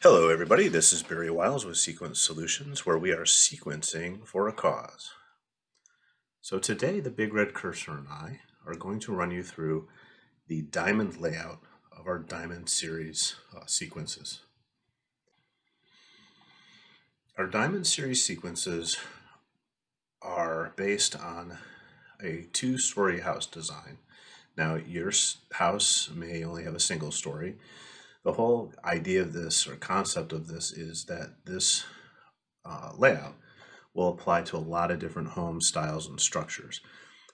Hello everybody, this is Barry Wiles with Sequence Solutions, where we are sequencing for a cause. So today the big red cursor and I are going to run you through the diamond layout of our diamond series sequences. Our diamond series sequences are based on a two-story house design. Now your house may only have a single story. The whole idea of this or concept of this is that this layout will apply to a lot of different home styles and structures.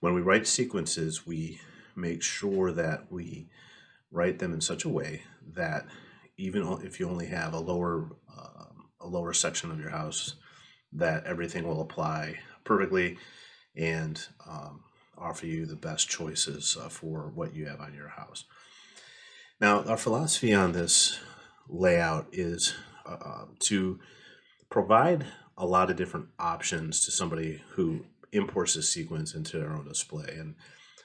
When we write sequences, we make sure that we write them in such a way that even if you only have a lower section of your house, that everything will apply perfectly and offer you the best choices for what you have on your house. Now, our philosophy on this layout is to provide a lot of different options to somebody who imports this sequence into their own display. And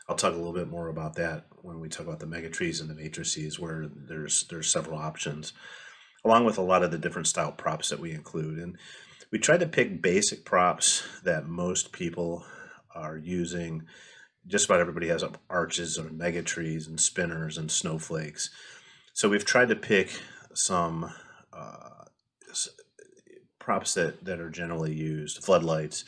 I'll talk a little bit more about that when we talk about the megatrees and the matrices, where there's several options, along with a lot of the different style props that we include. And we try to pick basic props that most people are using. Just about everybody has arches or megatrees and spinners and snowflakes. So we've tried to pick some props that are generally used, floodlights.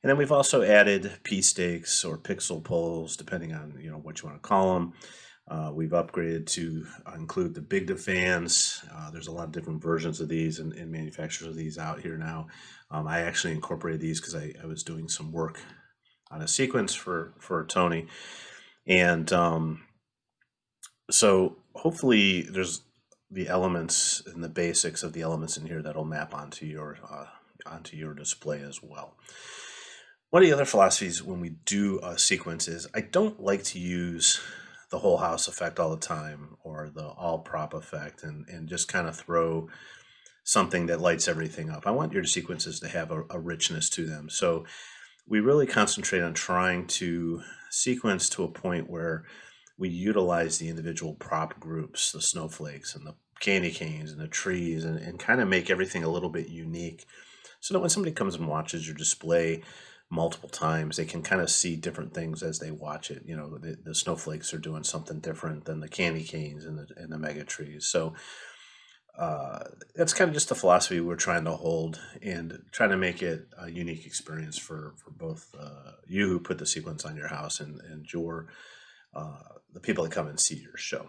And then we've also added P-stakes or pixel poles, depending on what you want to call them. We've upgraded to include the Big fans. There's a lot of different versions of these and manufacturers of these out here now. I actually incorporated these because I was doing some work on a sequence for Tony. And so hopefully there's the elements and the basics of the elements in here that'll map onto your display as well. One of the other philosophies when we do a sequence is I don't like to use the whole house effect all the time or the all prop effect and just kind of throw something that lights everything up. I want your sequences to have a richness to them. So we really concentrate on trying to sequence to a point where we utilize the individual prop groups, the snowflakes and the candy canes and the trees, and kind of make everything a little bit unique so that when somebody comes and watches your display multiple times, they can kind of see different things as they watch it. The snowflakes are doing something different than the candy canes and the mega trees. So that's kind of just the philosophy we're trying to hold and trying to make it a unique experience for both you who put the sequence on your house and the people that come and see your show.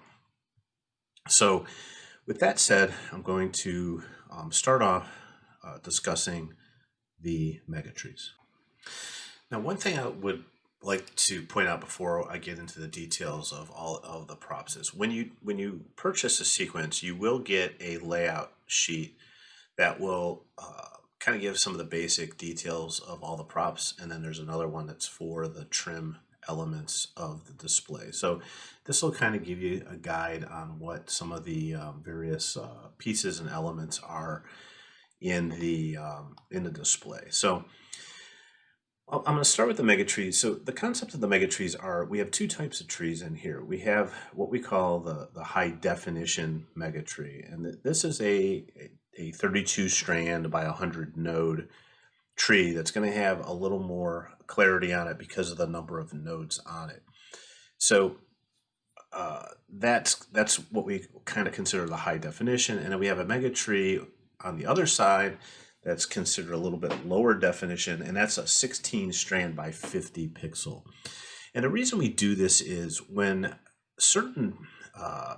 So with that said, I'm going to start off discussing the megatrees. Now, one thing I would like to point out before I get into the details of all of the props is when you purchase a sequence, you will get a layout sheet that will kind of give some of the basic details of all the props, and then there's another one that's for the trim elements of the display. So this will kind of give you a guide on what some of the various pieces and elements are in the display. So I'm going to start with the megatrees. So the concept of the megatrees are, we have two types of trees in here. We have what we call the high definition megatree, and this is a 32 strand by 100 node tree that's going to have a little more clarity on it because of the number of nodes on it. So that's what we kind of consider the high definition, and then we have a megatree on the other side that's considered a little bit lower definition, and that's a 16 strand by 50 pixel. And the reason we do this is when certain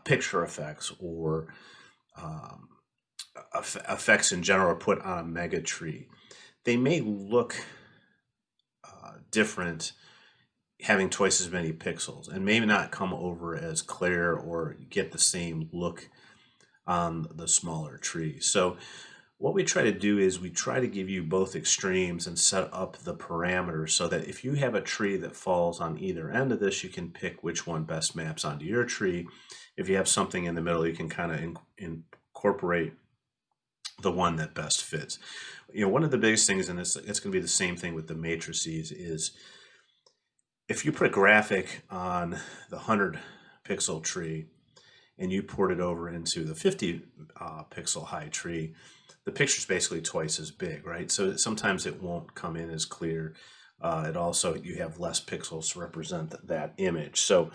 picture effects or effects in general are put on a mega tree, they may look different having twice as many pixels and maybe not come over as clear or get the same look on the smaller tree. So what we try to do is we try to give you both extremes and set up the parameters so that if you have a tree that falls on either end of this, you can pick which one best maps onto your tree. If you have something in the middle, you can kind of incorporate the one that best fits. One of the biggest things, and it's going to be the same thing with the matrices, is if you put a graphic on the 100 pixel tree and you port it over into the 50 pixel high tree, the picture's basically twice as big, right? So sometimes it won't come in as clear. It also, you have less pixels to represent that image. So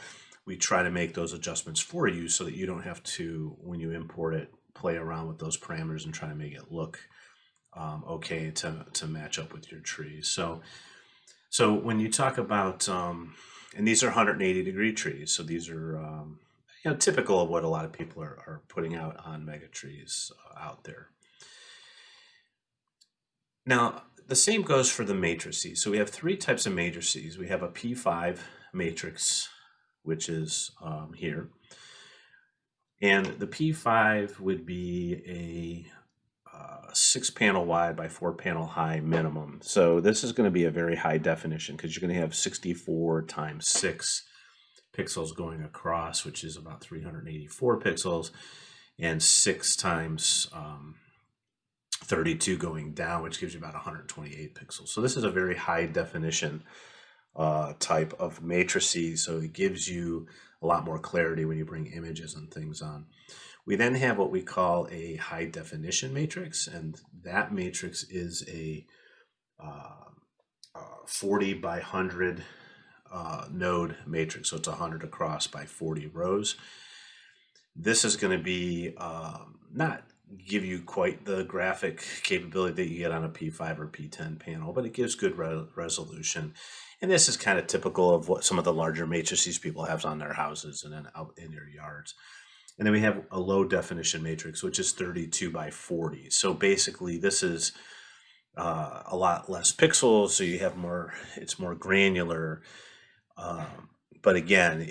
we try to make those adjustments for you so that you don't have to, when you import it, play around with those parameters and try to make it look okay to match up with your trees. So when you talk about, and these are 180-degree trees, so these are typical of what a lot of people are putting out on mega trees out there. Now, the same goes for the matrices. So we have three types of matrices. We have a P5 matrix, which is here. And the P5 would be a 6-panel wide by 4-panel high minimum. So this is going to be a very high definition because you're going to have 64 times 6 pixels going across, which is about 384 pixels, and 6 times 32 going down, which gives you about 128 pixels. So this is a very high definition type of matrices, so it gives you a lot more clarity when you bring images and things on. We then have what we call a high definition matrix, and that matrix is a 40 by 100 node matrix, so it's 100 across by 40 rows. This is going to be not give you quite the graphic capability that you get on a P5 or P10 panel, but it gives good resolution. And this is kind of typical of what some of the larger matrices people have on their houses and then out in their yards. And then we have a low definition matrix, which is 32 by 40. So basically this is a lot less pixels, so you have more, it's more granular. But again,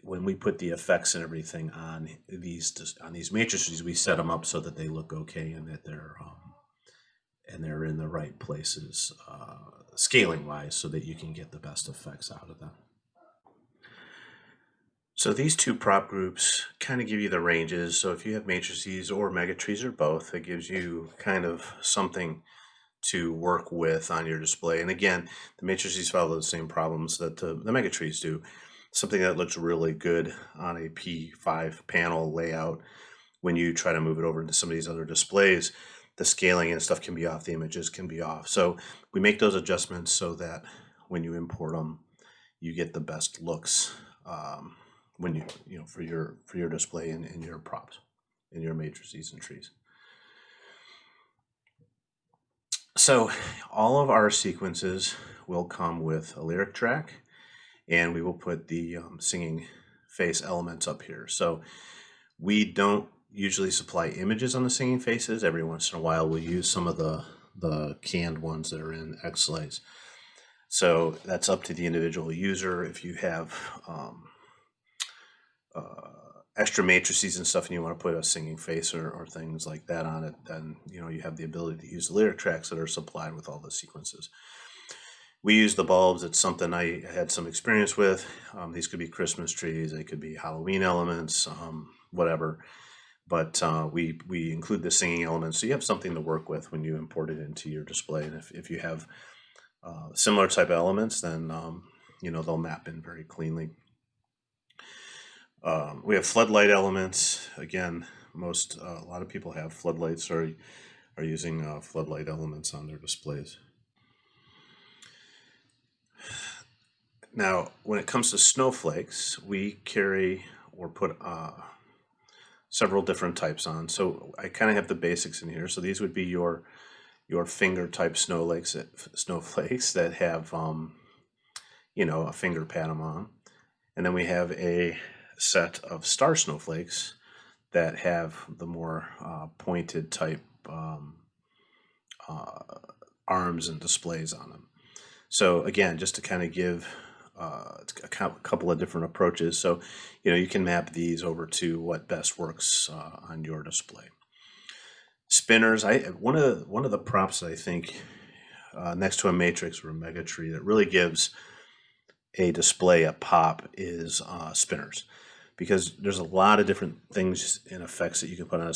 when we put the effects and everything on these matrices, we set them up so that they look okay and that they're in the right places, scaling wise, so that you can get the best effects out of them. So these two prop groups kind of give you the ranges. So if you have matrices or megatrees or both, it gives you kind of something to work with on your display. And again, the matrices follow the same problems that the megatrees do. Something that looks really good on a P5 panel layout, when you try to move it over into some of these other displays, the scaling and stuff can be off, the images can be off. So we make those adjustments so that when you import them, you get the best looks when for your display and your props and your matrices and trees. So all of our sequences will come with a lyric track, and we will put the singing face elements up here. So we don't usually supply images on the singing faces. Every once in a while we'll use some of the canned ones that are in Xlays. So that's up to the individual user. If you have extra matrices and stuff and you want to put a singing face or things like that on it, then you have the ability to use the lyric tracks that are supplied with all the sequences. We use the bulbs. It's something I had some experience with. These could be Christmas trees, they could be Halloween elements, whatever. But we include the singing elements, so you have something to work with when you import it into your display. And if you have similar type of elements, then they'll map in very cleanly. We have floodlight elements. Again, a lot of people have floodlights or are using floodlight elements on their displays. Now, when it comes to snowflakes, we carry or put several different types on. So I kind of have the basics in here. So these would be your finger type snowflakes that have a finger pattern on. And then we have a set of star snowflakes that have the more pointed type arms and displays on them. So again, just to kind of give a couple of different approaches. So you can map these over to what best works on your display. Spinners. One of the props that I think next to a matrix or a mega tree that really gives a display a pop is spinners, because there's a lot of different things and effects that you can put on a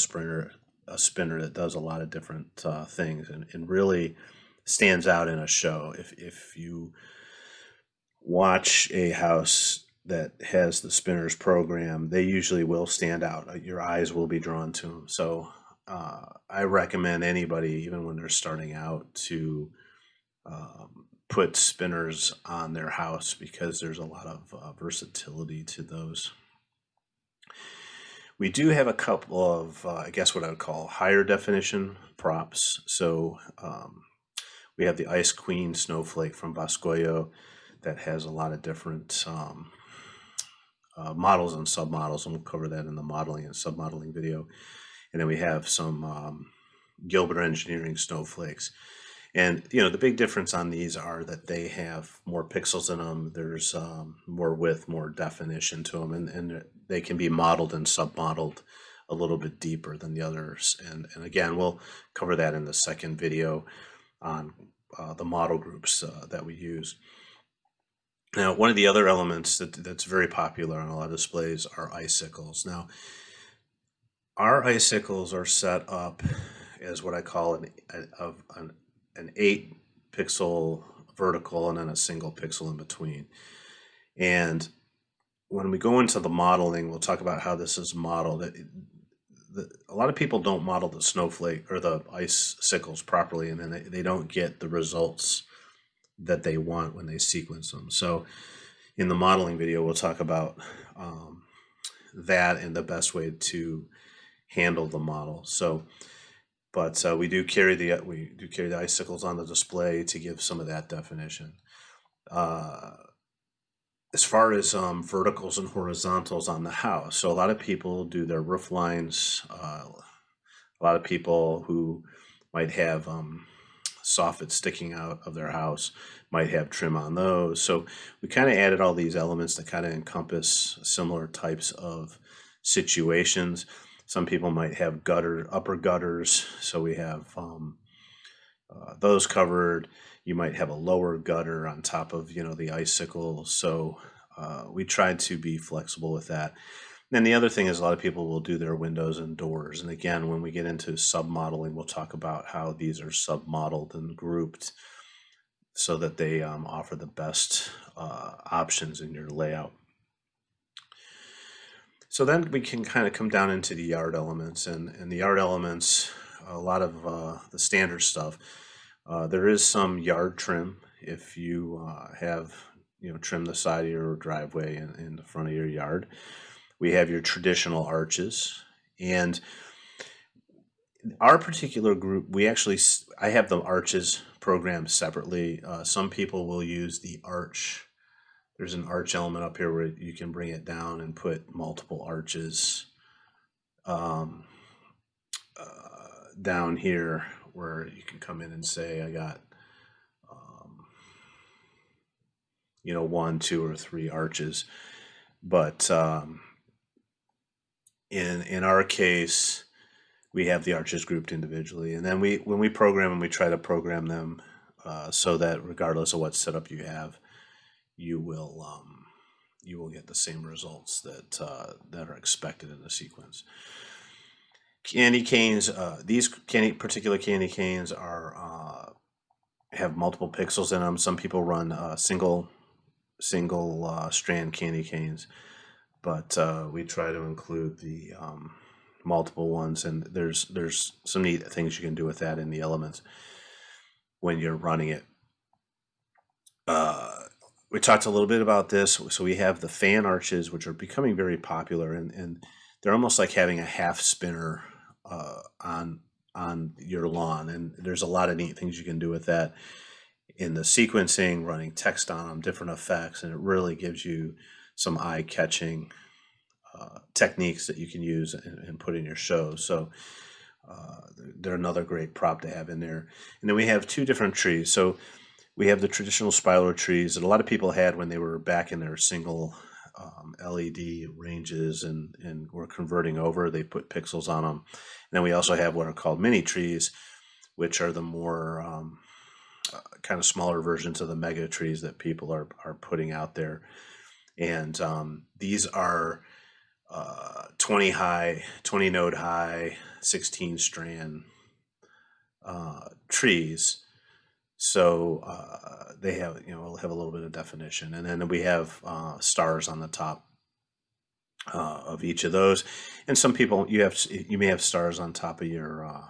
spinner that does a lot of different things and really stands out in a show. If you watch a house that has the spinners program, they usually will stand out. Your eyes will be drawn to them. So I recommend anybody, even when they're starting out, to put spinners on their house because there's a lot of versatility to those. We do have a couple of, I guess what I would call higher definition props. So we have the Ice Queen Snowflake from Boscoyo that has a lot of different models and submodels, and we'll cover that in the modeling and submodeling video. And then we have some Gilbert Engineering snowflakes. And the big difference on these are that they have more pixels in them. There's more width, more definition to them, and they can be modeled and submodeled a little bit deeper than the others. And again, we'll cover that in the second video on the model groups that we use. Now, one of the other elements that's very popular on a lot of displays are icicles. Now, our icicles are set up as what I call an 8 pixel vertical and then a single pixel in between. And when we go into the modeling, we'll talk about how this is modeled. A lot of people don't model the snowflake or the icicles properly, and then they don't get the results that they want when they sequence them. So in the modeling video, we'll talk about that and the best way to handle the model. So, but we do carry the icicles on the display to give some of that definition. As far as verticals and horizontals on the house, so a lot of people do their roof lines. A lot of people who might have soffits sticking out of their house might have trim on those. So we kind of added all these elements that kind of encompass similar types of situations. Some people might have upper gutters, so we have those covered. You might have a lower gutter on top of the icicle. So we tried to be flexible with that. And the other thing is a lot of people will do their windows and doors. And again, when we get into submodeling, we'll talk about how these are submodeled and grouped so that they offer the best options in your layout. So then we can kind of come down into the yard elements, and the yard elements, a lot of the standard stuff. There is some yard trim if you have trim the side of your driveway and in the front of your yard. We have your traditional arches, and our particular group, I have the arches programmed separately. Some people will use the arch. There's an arch element up here where you can bring it down and put multiple arches down here where you can come in and say, I got 1, 2, or 3 arches. But in our case, we have the arches grouped individually, and then when we program them, we try to program them so that regardless of what setup you have, you will get the same results that are expected in the sequence. Candy canes. These particular candy canes are have multiple pixels in them. Some people run single strand candy canes, but we try to include the multiple ones, and there's some neat things you can do with that in the elements when you're running it. We talked a little bit about this. So we have the fan arches, which are becoming very popular, and they're almost like having a half spinner on your lawn. And there's a lot of neat things you can do with that in the sequencing, running text on them, different effects, and it really gives you some eye-catching techniques that you can use and put in your show. So they're another great prop to have in there. And then we have 2 different trees. So we have the traditional spiral trees that a lot of people had when they were back in their single LED ranges and were converting over. They put pixels on them. And then we also have what are called mini trees, which are the more kind of smaller versions of the mega trees that people are putting out there. And these are 20 node high, 16 strand trees. So they have, have a little bit of definition, and then we have stars on the top of each of those. And some people, you may have stars on top of your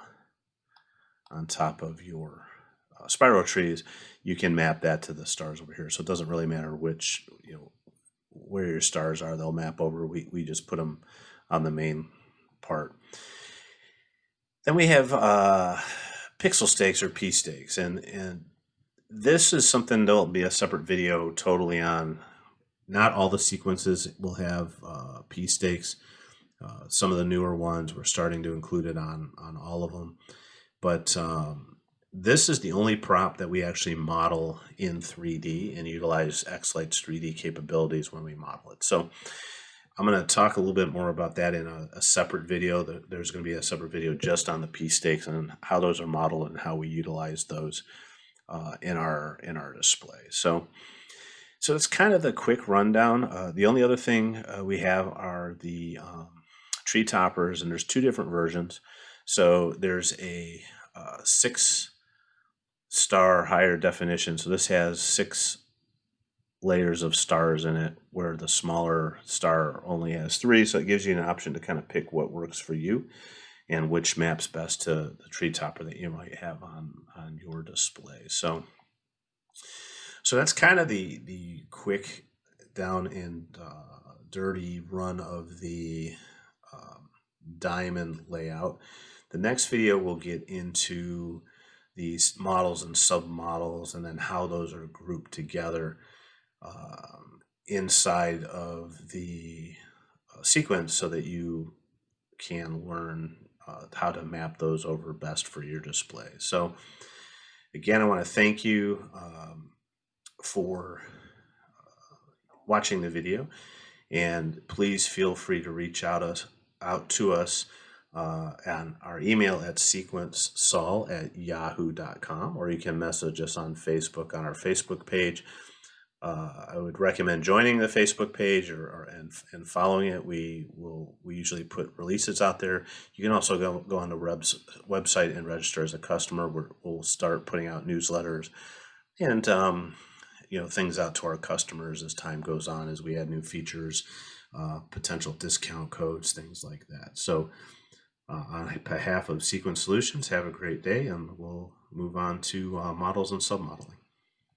spiral trees. You can map that to the stars over here, so it doesn't really matter which, where your stars are. They'll map over. We just put them on the main part. Then we have pixel stakes or P stakes, and this is something there'll be a separate video totally on. Not all the sequences will have P stakes. Some of the newer ones we're starting to include it on all of them, but this is the only prop that we actually model in 3D and utilize X-Light's 3D capabilities when we model it. So I'm going to talk a little bit more about that in a separate video. There's going to be a separate video just on the P stakes and how those are modeled and how we utilize those in our display. So it's kind of the quick rundown. The only other thing we have are the tree toppers, and there's two different versions. So there's a 6-star higher definition. So this has 6 layers of stars in it, where the smaller star only has 3. So it gives you an option to kind of pick what works for you and which maps best to the tree topper that you might have on your display. So that's kind of the quick down and dirty run of the diamond layout. The next video will get into these models and submodels, and then how those are grouped together inside of the sequence, so that you can learn how to map those over best for your display. So again, I want to thank you for watching the video, and please feel free to reach out to us on our email at sequencesol@yahoo.com, or you can message us on Facebook on our Facebook page. I would recommend joining the Facebook page and following it. We usually put releases out there. You can also go on the website and register as a customer. We'll start putting out newsletters and things out to our customers as time goes on, as we add new features, potential discount codes, things like that. So on behalf of Sequence Solutions, have a great day, and we'll move on to models and submodeling.